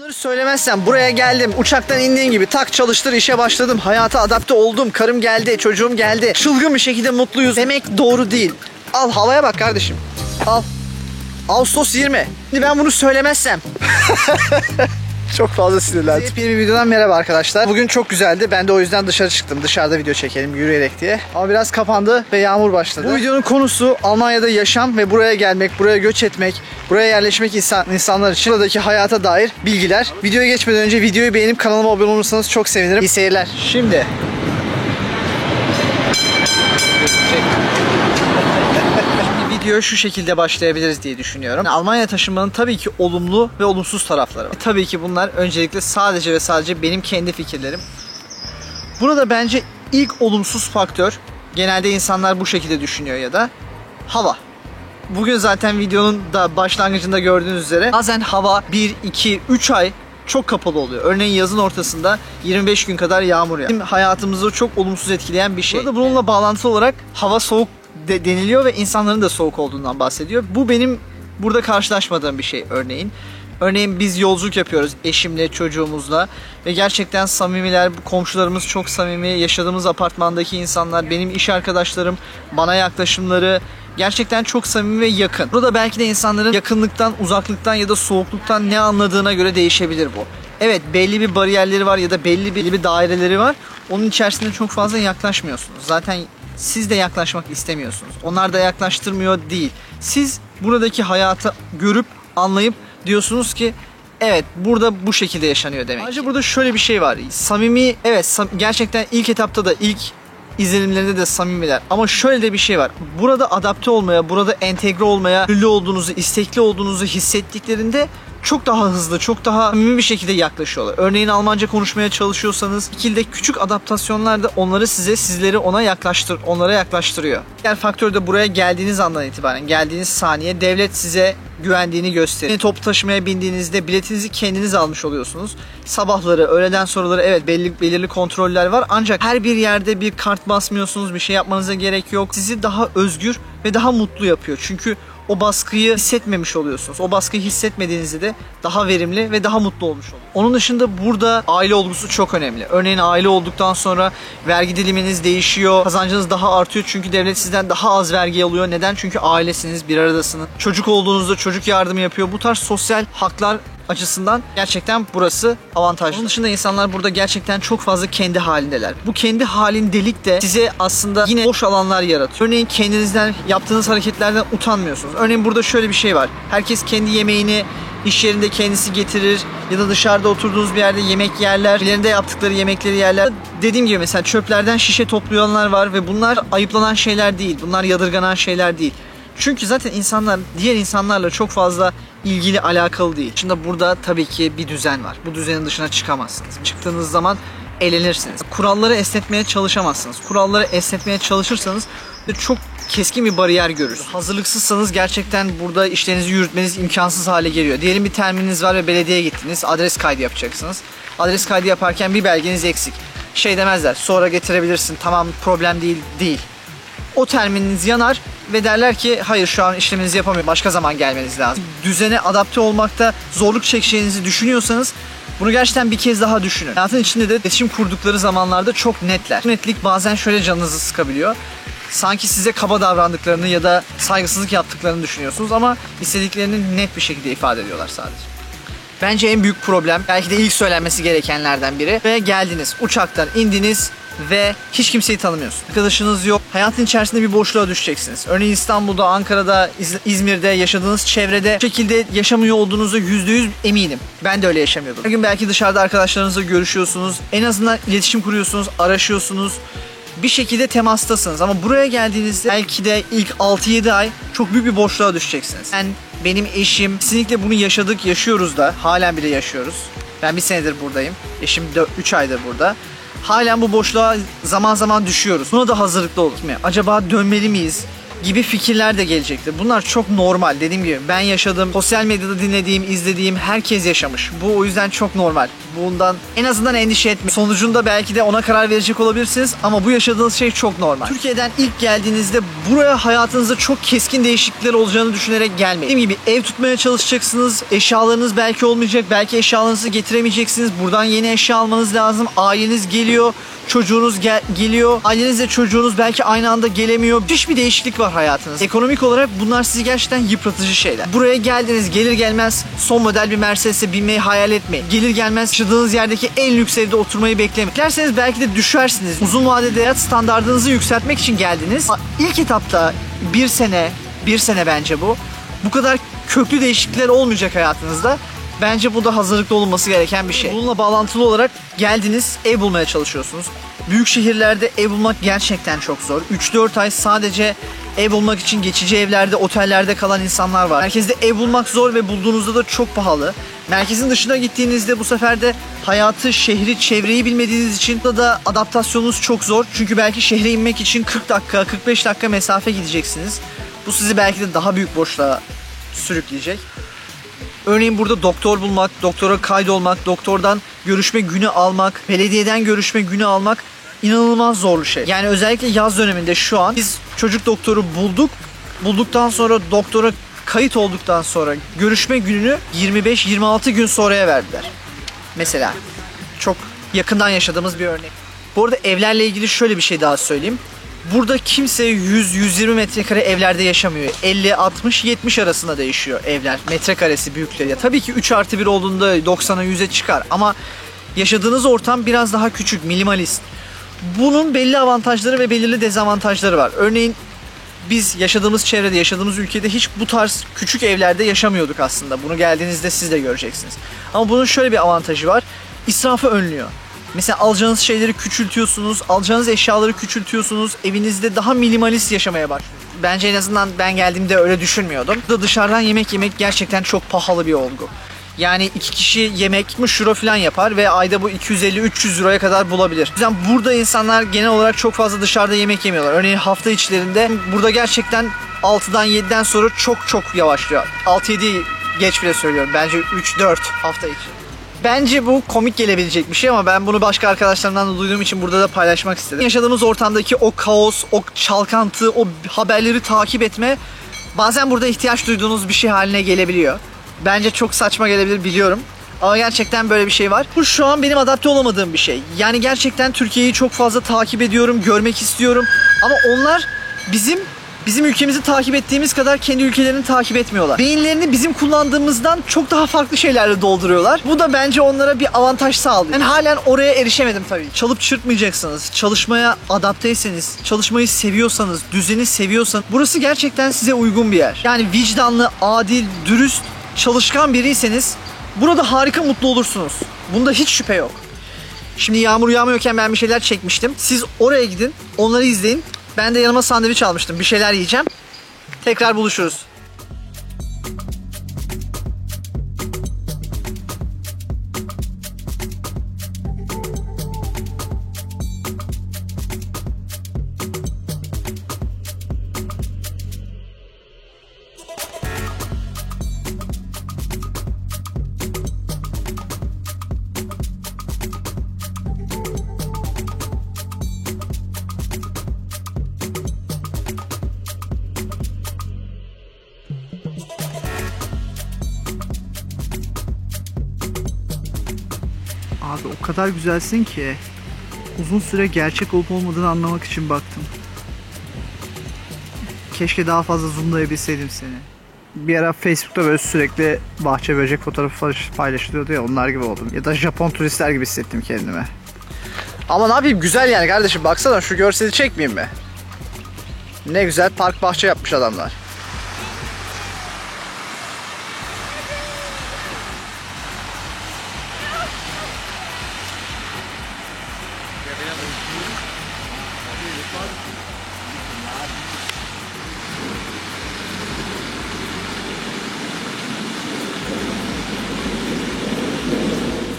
Bunları söylemezsem buraya geldim, uçaktan indiğin gibi tak çalıştır işe başladım, hayata adapte oldum, karım geldi, çocuğum geldi, çılgın bir şekilde mutluyuz demek doğru değil. Al havaya bak kardeşim, al. Ağustos 20. Şimdi ben bunu söylemezsem çok fazla sinirlendim. Yeni bir videodan merhaba arkadaşlar. Bugün çok güzeldi. Ben de o yüzden dışarı çıktım. Dışarıda video çekelim yürüyerek diye. Ama biraz kapandı ve yağmur başladı. Bu videonun konusu Almanya'da yaşam ve buraya gelmek, buraya göç etmek, buraya yerleşmek insanlar için buradaki hayata dair bilgiler. Videoya geçmeden önce videoyu beğenip kanalıma abone olursanız çok sevinirim. İyi seyirler. Şimdi videoya şu şekilde başlayabiliriz diye düşünüyorum. Almanya taşınmanın tabii ki olumlu ve olumsuz tarafları var. Tabii ki bunlar öncelikle sadece ve sadece benim kendi fikirlerim. Burada bence ilk olumsuz faktör, genelde insanlar bu şekilde düşünüyor ya da hava. Bugün zaten videonun da başlangıcında gördüğünüz üzere bazen hava 1, 2, 3 ay çok kapalı oluyor. Örneğin yazın ortasında 25 gün kadar yağmur yağıyor. Bizim hayatımızı çok olumsuz etkileyen bir şey. Burada bununla bağlantılı olarak hava soğuk deniliyor ve insanların da soğuk olduğundan bahsediyor. Bu benim burada karşılaşmadığım bir şey örneğin. Örneğin biz yolculuk yapıyoruz eşimle, çocuğumuzla ve gerçekten samimiler, komşularımız çok samimi, yaşadığımız apartmandaki insanlar, benim iş arkadaşlarım, bana yaklaşımları gerçekten çok samimi ve yakın. Burada belki de insanların yakınlıktan, uzaklıktan ya da soğukluktan ne anladığına göre değişebilir bu. Evet, belli bir bariyerleri var ya da belli bir daireleri var. Onun içerisinde çok fazla yaklaşmıyorsunuz. Zaten siz de yaklaşmak istemiyorsunuz. Onlar da yaklaştırmıyor değil. Siz buradaki hayatı görüp, anlayıp diyorsunuz ki evet burada bu şekilde yaşanıyor demek. Ayrıca burada şöyle bir şey var. Samimi, evet gerçekten ilk etapta da ilk izlenimlerinde de samimiler. Ama şöyle de bir şey var. Burada adapte olmaya, burada entegre olmaya, gönüllü olduğunuzu, istekli olduğunuzu hissettiklerinde çok daha hızlı, çok daha samimi bir şekilde yaklaşıyorlar. Örneğin Almanca konuşmaya çalışıyorsanız, şekilde küçük adaptasyonlar da onları sizleri onlara yaklaştırıyor. Diğer faktör de buraya geldiğiniz andan itibaren, geldiğiniz saniye devlet size güvendiğini gösteriyor. Toplu taşımaya bindiğinizde biletinizi kendiniz almış oluyorsunuz. Sabahları, öğleden sonraları evet belirli kontroller var. Ancak her bir yerde bir kart basmıyorsunuz, bir şey yapmanıza gerek yok. Sizi daha özgür ve daha mutlu yapıyor. Çünkü o baskıyı hissetmemiş oluyorsunuz. O baskıyı hissetmediğinizde de daha verimli ve daha mutlu olmuş oluyorsunuz. Onun dışında burada aile olgusu çok önemli. Örneğin aile olduktan sonra vergi diliminiz değişiyor. Kazancınız daha artıyor çünkü devlet sizden daha az vergi alıyor. Neden? Çünkü ailesiniz, bir aradasınız. Çocuk olduğunuzda çocuk yardımı yapıyor. Bu tarz sosyal haklar açısından gerçekten burası avantajlı. Onun dışında insanlar burada gerçekten çok fazla kendi halindeler. Bu kendi halindelik de size aslında yine boş alanlar yaratıyor. Örneğin kendinizden, yaptığınız hareketlerden utanmıyorsunuz. Örneğin burada şöyle bir şey var. Herkes kendi yemeğini iş yerinde kendisi getirir ya da dışarıda oturduğunuz bir yerde yemek yerler. Birilerinde yaptıkları yemekleri yerler. Dediğim gibi mesela çöplerden şişe toplayanlar var ve bunlar ayıplanan şeyler değil. Bunlar yadırganan şeyler değil. Çünkü zaten insanlar diğer insanlarla çok fazla ilgili, alakalı değil. Şimdi burada tabii ki bir düzen var. Bu düzenin dışına çıkamazsınız. Çıktığınız zaman elenirsiniz. Kuralları esnetmeye çalışamazsınız. Kuralları esnetmeye çalışırsanız çok keskin bir bariyer görürsünüz. Hazırlıksızsanız gerçekten burada işlerinizi yürütmeniz imkansız hale geliyor. Diyelim bir termininiz var ve belediyeye gittiniz. Adres kaydı yapacaksınız. Adres kaydı yaparken bir belgeniz eksik. Şey demezler, sonra getirebilirsin, tamam problem değil. O termininiz yanar ve derler ki hayır şu an işleminizi yapamıyorum, başka zaman gelmeniz lazım. Düzene adapte olmakta zorluk çekeceğinizi düşünüyorsanız bunu gerçekten bir kez daha düşünün. Hayatın içinde de iletişim kurdukları zamanlarda çok netler. Bu netlik bazen şöyle canınızı sıkabiliyor. Sanki size kaba davrandıklarını ya da saygısızlık yaptıklarını düşünüyorsunuz ama istediklerini net bir şekilde ifade ediyorlar sadece. Bence en büyük problem, belki de ilk söylenmesi gerekenlerden biri. Ve geldiniz, uçaktan indiniz ve hiç kimseyi tanımıyorsunuz. Arkadaşınız yok. Hayatın içerisinde bir boşluğa düşeceksiniz. Örneğin İstanbul'da, Ankara'da, İzmir'de yaşadığınız çevrede bu şekilde yaşamıyor olduğunuzu %100 eminim. Ben de öyle yaşamıyordum. Her gün belki dışarıda arkadaşlarınızla görüşüyorsunuz. En azından iletişim kuruyorsunuz, araşıyorsunuz. Bir şekilde temastasınız ama buraya geldiğinizde belki de ilk 6-7 ay çok büyük bir boşluğa düşeceksiniz. Benim eşim kesinlikle bunu yaşıyoruz da halen bile yaşıyoruz. Ben bir senedir buradayım. Eşim 3 aydır burada. Halen bu boşluğa zaman zaman düşüyoruz. Buna da hazırlıklı olun. Acaba dönmeli miyiz? gibi fikirler de gelecektir. Bunlar çok normal. Dediğim gibi ben yaşadım. Sosyal medyada dinlediğim, izlediğim herkes yaşamış. Bu o yüzden çok normal. Bundan en azından endişe etmeyin. Sonucunda belki de ona karar verecek olabilirsiniz ama bu yaşadığınız şey çok normal. Türkiye'den ilk geldiğinizde buraya hayatınızda çok keskin değişiklikler olacağını düşünerek gelmeyin. Dediğim gibi ev tutmaya çalışacaksınız. Eşyalarınız belki olmayacak. Belki eşyalarınızı getiremeyeceksiniz. Buradan yeni eşya almanız lazım. Aileniz geliyor. Çocuğunuz geliyor. Ailenizle çocuğunuz belki aynı anda gelemiyor. Müthiş bir değişiklik var hayatınızda. Ekonomik olarak bunlar sizi gerçekten yıpratıcı şeyler. Buraya geldiniz, gelir gelmez son model bir Mercedes'e binmeyi hayal etmeyin. Gelir gelmez yaşadığınız yerdeki en lüks evde oturmayı beklemeyin. Dilerseniz belki de düşersiniz. Uzun vadede hayat standartınızı yükseltmek için geldiniz. İlk etapta bir sene bence bu. Bu kadar köklü değişiklikler olmayacak hayatınızda. Bence bu da hazırlıklı olunması gereken bir şey. Bununla bağlantılı olarak geldiniz, ev bulmaya çalışıyorsunuz. Büyük şehirlerde ev bulmak gerçekten çok zor. 3-4 ay sadece ev bulmak için geçici evlerde, otellerde kalan insanlar var. Merkezde ev bulmak zor ve bulduğunuzda da çok pahalı. Merkezin dışına gittiğinizde bu sefer de hayatı, şehri, çevreyi bilmediğiniz için da adaptasyonunuz çok zor. Çünkü belki şehre inmek için 40 dakika, 45 dakika mesafe gideceksiniz. Bu sizi belki de daha büyük boşluğa sürükleyecek. Örneğin burada doktor bulmak, doktora kaydolmak, doktordan görüşme günü almak, belediyeden görüşme günü almak inanılmaz zorlu şey. Yani özellikle yaz döneminde şu an biz çocuk doktoru bulduk. Bulduktan sonra doktora kayıt olduktan sonra görüşme gününü 25-26 gün sonraya verdiler. Mesela çok yakından yaşadığımız bir örnek. Bu arada evlerle ilgili şöyle bir şey daha söyleyeyim. Burada kimse 100-120 metrekare evlerde yaşamıyor. 50, 60, 70 arasında değişiyor evler. Metrekaresi büyükleri. Tabii ki 3+1 olduğunda 90'a 100'e çıkar. Ama yaşadığınız ortam biraz daha küçük, minimalist. Bunun belli avantajları ve belirli dezavantajları var. Örneğin biz yaşadığımız çevrede, yaşadığımız ülkede hiç bu tarz küçük evlerde yaşamıyorduk aslında. Bunu geldiğinizde siz de göreceksiniz. Ama bunun şöyle bir avantajı var. İsrafı önlüyor. Mesela alacağınız şeyleri küçültüyorsunuz, alacağınız eşyaları küçültüyorsunuz, evinizde daha minimalist yaşamaya başlıyorsunuz. Bence en azından ben geldiğimde öyle düşünmüyordum. Burada dışarıdan yemek yemek gerçekten çok pahalı bir olgu. Yani 2 kişi yemek 60 euro falan yapar ve ayda bu 250-300 euroya kadar bulabilir. O yüzden burada insanlar genel olarak çok fazla dışarıda yemek yemiyorlar. Örneğin hafta içlerinde burada gerçekten 6'dan 7'den sonra çok yavaşlıyor. 6-7 geç bile söylüyorum. Bence 3-4 hafta içi. Bence bu komik gelebilecek bir şey ama ben bunu başka arkadaşlarımdan da duyduğum için burada da paylaşmak istedim. Yaşadığımız ortamdaki o kaos, o çalkantı, o haberleri takip etme bazen burada ihtiyaç duyduğunuz bir şey haline gelebiliyor. Bence çok saçma gelebilir biliyorum. Ama gerçekten böyle bir şey var. Bu şu an benim adapte olamadığım bir şey. Yani gerçekten Türkiye'yi çok fazla takip ediyorum, görmek istiyorum. Ama onlar bizim ülkemizi takip ettiğimiz kadar kendi ülkelerini takip etmiyorlar. Beyinlerini bizim kullandığımızdan çok daha farklı şeylerle dolduruyorlar. Bu da bence onlara bir avantaj sağlıyor. Ben halen oraya erişemedim tabii. Çalıp çırpmayacaksınız. Çalışmaya adapteyseniz, çalışmayı seviyorsanız, düzeni seviyorsanız burası gerçekten size uygun bir yer. Yani vicdanlı, adil, dürüst, çalışkan biriyseniz burada harika mutlu olursunuz. Bunda hiç şüphe yok. Şimdi yağmur yağmıyorken ben bir şeyler çekmiştim. Siz oraya gidin, onları izleyin. Ben de yanıma sandviç almıştım. Bir şeyler yiyeceğim. Tekrar buluşuruz. Abi o kadar güzelsin ki uzun süre gerçek olup olmadığını anlamak için baktım. Keşke daha fazla zoomlayabilseydim seni. Bir ara Facebook'ta böyle sürekli bahçe böcek fotoğrafı paylaşılıyordu ya, onlar gibi oldum. Ya da Japon turistler gibi hissettim kendime. Ama ne yapayım, güzel yani kardeşim, baksana şu görseli çekmeyeyim mi? Ne güzel park bahçe yapmış adamlar.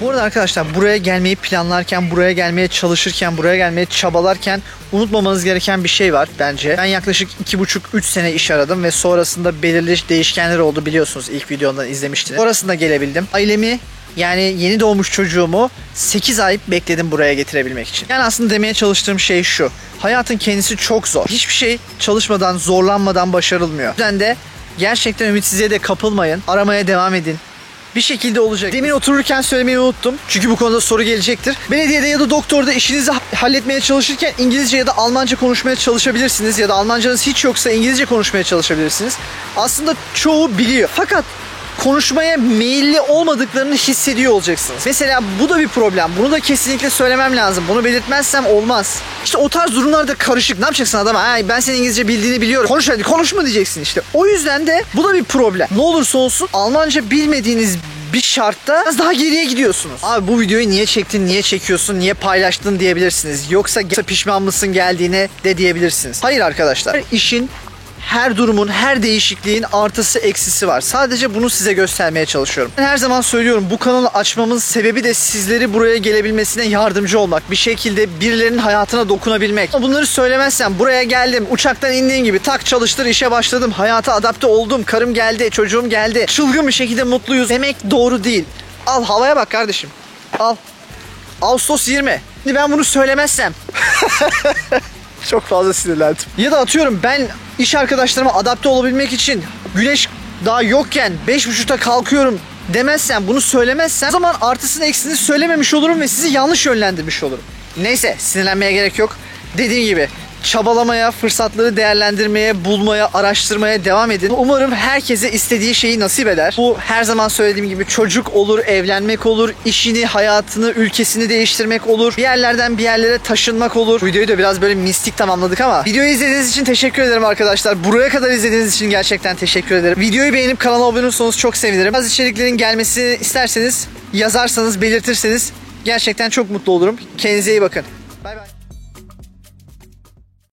Bu arada arkadaşlar buraya gelmeyi planlarken, buraya gelmeye çalışırken, buraya gelmeye çabalarken unutmamanız gereken bir şey var bence. Ben yaklaşık 2,5-3 sene iş aradım ve sonrasında belirli değişkenler oldu, biliyorsunuz, ilk videomdan izlemiştiniz. Sonrasında gelebildim. Ailemi, yani yeni doğmuş çocuğumu 8 ay bekledim buraya getirebilmek için. Yani aslında demeye çalıştığım şey şu: hayatın kendisi çok zor. Hiçbir şey çalışmadan, zorlanmadan başarılmıyor. O yüzden de gerçekten ümitsizliğe de kapılmayın. Aramaya devam edin. Bir şekilde olacak. Demin otururken söylemeyi unuttum. Çünkü bu konuda soru gelecektir. Belediyede ya da doktorda işinizi halletmeye çalışırken İngilizce ya da Almanca konuşmaya çalışabilirsiniz. Ya da Almancanız hiç yoksa İngilizce konuşmaya çalışabilirsiniz. Aslında çoğu biliyor. Fakat konuşmaya meyilli olmadıklarını hissediyor olacaksınız. Mesela bu da bir problem. Bunu da kesinlikle söylemem lazım. Bunu belirtmezsem olmaz. İşte o tarz durumlarda karışık. Ne yapacaksın adama? Ben senin İngilizce bildiğini biliyorum. Konuş hadi, konuşma diyeceksin işte. O yüzden de bu da bir problem. Ne olursa olsun Almanca bilmediğiniz bir şartta biraz daha geriye gidiyorsunuz. Abi bu videoyu niye çektin, niye çekiyorsun, niye paylaştın diyebilirsiniz. Yoksa pişman mısın geldiğine de diyebilirsiniz. Hayır arkadaşlar. Her işin, her durumun, her değişikliğin artısı eksisi var. Sadece bunu size göstermeye çalışıyorum. Ben her zaman söylüyorum, bu kanalı açmamın sebebi de sizleri buraya gelebilmesine yardımcı olmak. Bir şekilde birilerinin hayatına dokunabilmek. Bunları söylemezsem, buraya geldim, uçaktan indiğin gibi tak çalıştır, işe başladım, hayata adapte oldum, karım geldi, çocuğum geldi, çılgın bir şekilde mutluyuz demek doğru değil. Al havaya bak kardeşim. Al. Ağustos 20. Şimdi ben bunu söylemezsem çok fazla sinirlendim. Ya da atıyorum, ben iş arkadaşlarıma adapte olabilmek için güneş daha yokken 5.30'da kalkıyorum demezsem, bunu söylemezsem, o zaman artısını eksisini söylememiş olurum ve sizi yanlış yönlendirmiş olurum. Neyse, sinirlenmeye gerek yok. Dediğim gibi çabalamaya, fırsatları değerlendirmeye, bulmaya, araştırmaya devam edin. Umarım herkese istediği şeyi nasip eder. Bu her zaman söylediğim gibi çocuk olur, evlenmek olur, işini, hayatını, ülkesini değiştirmek olur, bir yerlerden bir yerlere taşınmak olur. Bu videoyu da biraz böyle mistik tamamladık ama videoyu izlediğiniz için teşekkür ederim arkadaşlar. Buraya kadar izlediğiniz için gerçekten teşekkür ederim. Videoyu beğenip kanala abone olursanız çok sevinirim. Bazı içeriklerin gelmesini isterseniz yazarsanız, belirtirseniz gerçekten çok mutlu olurum. Kendinize iyi bakın.